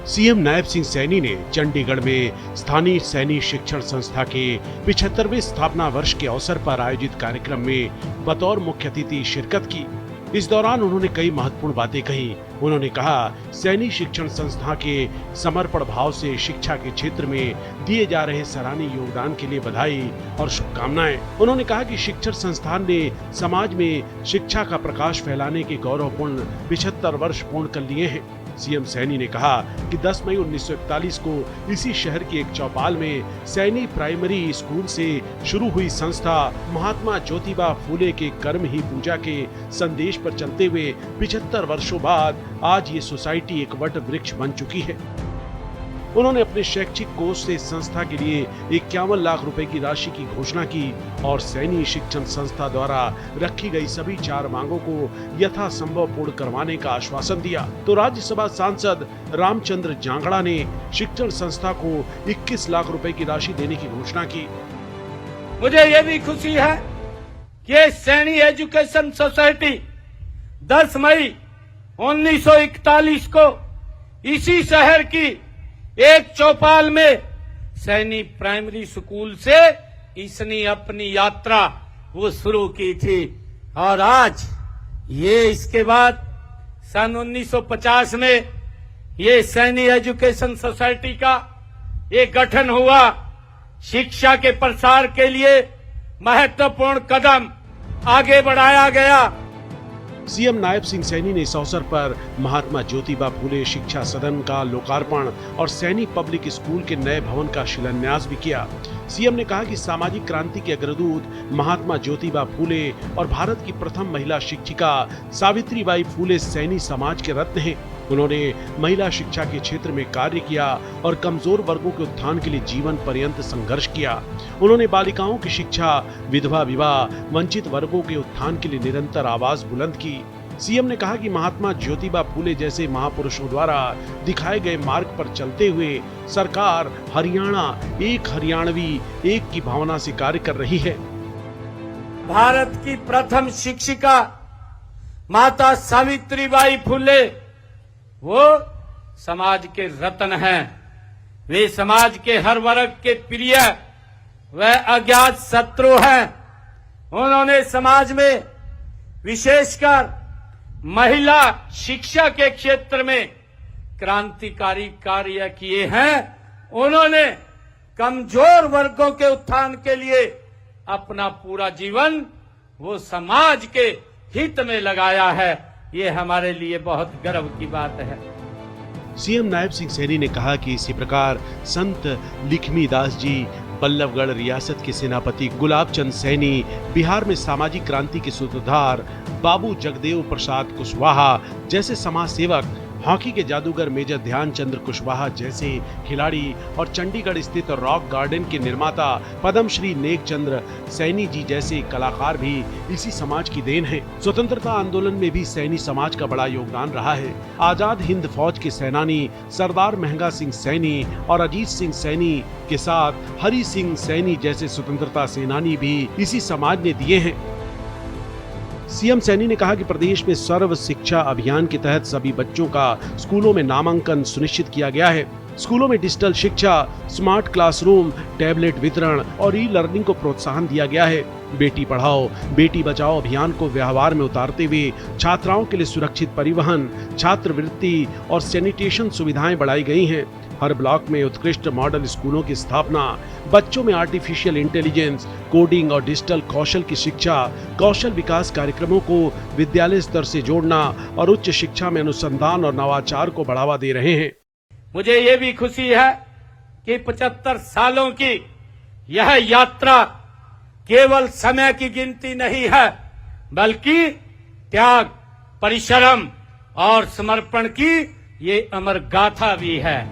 CM Nayab Singh Saini ने चंडीगढ़ में स्थानीय सैनी शिक्षण संस्था के 75वें स्थापना वर्ष के अवसर पर आयोजित कार्यक्रम में बतौर मुख्य अतिथि शिरकत की। इस दौरान उन्होंने कई महत्वपूर्ण बातें कही। उन्होंने कहा, सैनी शिक्षण संस्था के समर्पण भाव से शिक्षा के क्षेत्र में दिए जा रहे सराहनीय योगदान के लिए बधाई और शुभकामनाएं। उन्होंने कहा कि शिक्षण संस्थान ने समाज में शिक्षा का प्रकाश फैलाने के गौरवपूर्ण 75 वर्ष पूर्ण कर लिए हैं। सीएम सैनी ने कहा कि 10 मई 1941 को इसी शहर के एक चौपाल में सैनी प्राइमरी स्कूल से शुरू हुई संस्था महात्मा ज्योतिबा फूले के कर्म ही पूजा के संदेश पर चलते हुए 75 वर्षों बाद आज ये सोसाइटी एक वट वृक्ष बन चुकी है। उन्होंने अपने शैक्षिक कोष से संस्था के लिए 51 लाख रुपए की राशि की घोषणा की और सैनी शिक्षण संस्था द्वारा रखी गई सभी 4 मांगों को यथासंभव पूर्ण करवाने का आश्वासन दिया। तो राज्यसभा सांसद रामचंद्र जांगड़ा ने शिक्षण संस्था को 21 लाख रुपए की राशि देने की घोषणा की। मुझे ये भी खुशी है कि सैनी एजुकेशन सोसाइटी 10 मई 1941 को इसी शहर की एक चौपाल में सैनी प्राइमरी स्कूल से इसने अपनी यात्रा वो शुरू की थी और आज ये इसके बाद सन 1950 में ये सैनी एजुकेशन सोसाइटी का एक गठन हुआ। शिक्षा के प्रसार के लिए महत्वपूर्ण कदम आगे बढ़ाया गया। सीएम नायब सिंह सैनी ने इस अवसर पर महात्मा ज्योतिबा फूले शिक्षा सदन का लोकार्पण और सैनी पब्लिक स्कूल के नए भवन का शिलान्यास भी किया। सीएम ने कहा कि सामाजिक क्रांति के अग्रदूत महात्मा ज्योतिबा फूले और भारत की प्रथम महिला शिक्षिका सावित्रीबाई फूले सैनी समाज के रत्न हैं। उन्होंने महिला शिक्षा के क्षेत्र में कार्य किया और कमजोर वर्गों के उत्थान के लिए जीवन पर्यंत संघर्ष किया। उन्होंने बालिकाओं की शिक्षा, विधवा विवाह, वंचित वर्गों के उत्थान के लिए निरंतर आवाज बुलंद की। सीएम ने कहा कि महात्मा ज्योतिबा फूले जैसे महापुरुषों द्वारा दिखाए गए मार्ग पर चलते हुए सरकार हरियाणा एक हरियाणवी एक की भावना से कार्य कर रही है। भारत की प्रथम शिक्षिका माता सावित्रीबाई फूले वो समाज के रत्न हैं। वे समाज के हर वर्ग के प्रिय व अज्ञात शत्रु हैं। उन्होंने समाज में विशेषकर महिला शिक्षा के क्षेत्र में क्रांतिकारी कार्य किए हैं। उन्होंने कमजोर वर्गों के उत्थान के लिए अपना पूरा जीवन वो समाज के हित में लगाया है। ये हमारे लिए बहुत गर्व की बात है। सीएम नायब सिंह सैनी ने कहा कि इसी प्रकार संत लक्ष्मीदास जी, बल्लभगढ़ रियासत के सेनापति गुलाब चंद सैनी, बिहार में सामाजिक क्रांति के सूत्रधार बाबू जगदेव प्रसाद कुशवाहा जैसे समाज सेवक, हॉकी के जादूगर मेजर ध्यानचंद्र कुशवाहा जैसे खिलाड़ी और चंडीगढ़ स्थित रॉक गार्डन के निर्माता पद्मश्री नेकचंद्र सैनी जी जैसे कलाकार भी इसी समाज की देन हैं। स्वतंत्रता आंदोलन में भी सैनी समाज का बड़ा योगदान रहा है। आजाद हिंद फौज के सेनानी सरदार महंगा सिंह सैनी और अजीत सिंह सैनी के साथ हरि सिंह सैनी जैसे स्वतंत्रता सेनानी भी इसी समाज ने दिए हैं। सीएम सैनी ने कहा कि प्रदेश में सर्व शिक्षा अभियान के तहत सभी बच्चों का स्कूलों में नामांकन सुनिश्चित किया गया है। स्कूलों में डिजिटल शिक्षा, स्मार्ट क्लासरूम, टैबलेट वितरण और ई लर्निंग को प्रोत्साहन दिया गया है। बेटी पढ़ाओ बेटी बचाओ अभियान को व्यवहार में उतारते हुए छात्राओं के लिए सुरक्षित परिवहन, छात्रवृत्ति और सैनिटेशन सुविधाएं बढ़ाई गई हैं। हर ब्लॉक में उत्कृष्ट मॉडल स्कूलों की स्थापना, बच्चों में आर्टिफिशियल इंटेलिजेंस, कोडिंग और डिजिटल कौशल की शिक्षा, कौशल विकास कार्यक्रमों को विद्यालय स्तर से जोड़ना और उच्च शिक्षा में अनुसंधान और नवाचार को बढ़ावा दे रहे हैं। मुझे ये भी खुशी है कि 75 सालों की यह यात्रा केवल समय की गिनती नहीं है, बल्कि त्याग, परिश्रम और समर्पण की ये अमर गाथा भी है।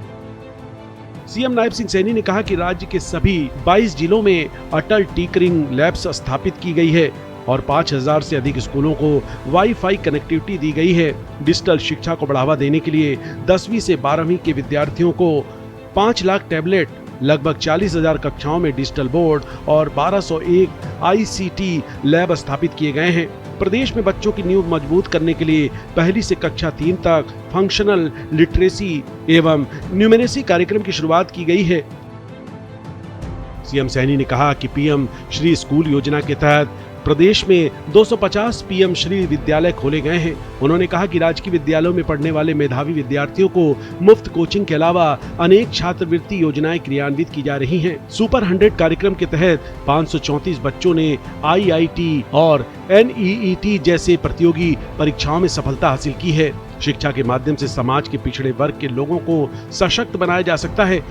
सीएम नायब सिंह सैनी ने कहा कि राज्य के सभी 22 जिलों में अटल टिंकरिंग लैब्स स्थापित की गई है और 5000 से अधिक स्कूलों को वाईफाई कनेक्टिविटी दी गई है। डिजिटल शिक्षा को बढ़ावा देने के लिए 10वीं से 12वीं के विद्यार्थियों को 5 लाख टैबलेट, लगभग 40,000 कक्षाओं में डिजिटल बोर्ड और 1201 ICT लैब स्थापित किए गए हैं। प्रदेश में बच्चों की नींव मजबूत करने के लिए पहली से कक्षा 3 तक फंक्शनल लिटरेसी एवं न्यूमेरेसी कार्यक्रम की शुरुआत की गई है। सीएम सैनी ने कहा कि पीएम श्री स्कूल योजना के तहत प्रदेश में 250 पीएम श्री विद्यालय खोले गए हैं। उन्होंने कहा कि राजकीय विद्यालयों में पढ़ने वाले मेधावी विद्यार्थियों को मुफ्त कोचिंग के अलावा अनेक छात्रवृत्ति योजनाएं क्रियान्वित की जा रही हैं। सुपर 100 कार्यक्रम के तहत 534 बच्चों ने IIT और NEET जैसे प्रतियोगी परीक्षाओं में सफलता हासिल की है। शिक्षा के माध्यम से समाज के पिछड़े वर्ग के लोगों को सशक्त बनाया जा सकता है।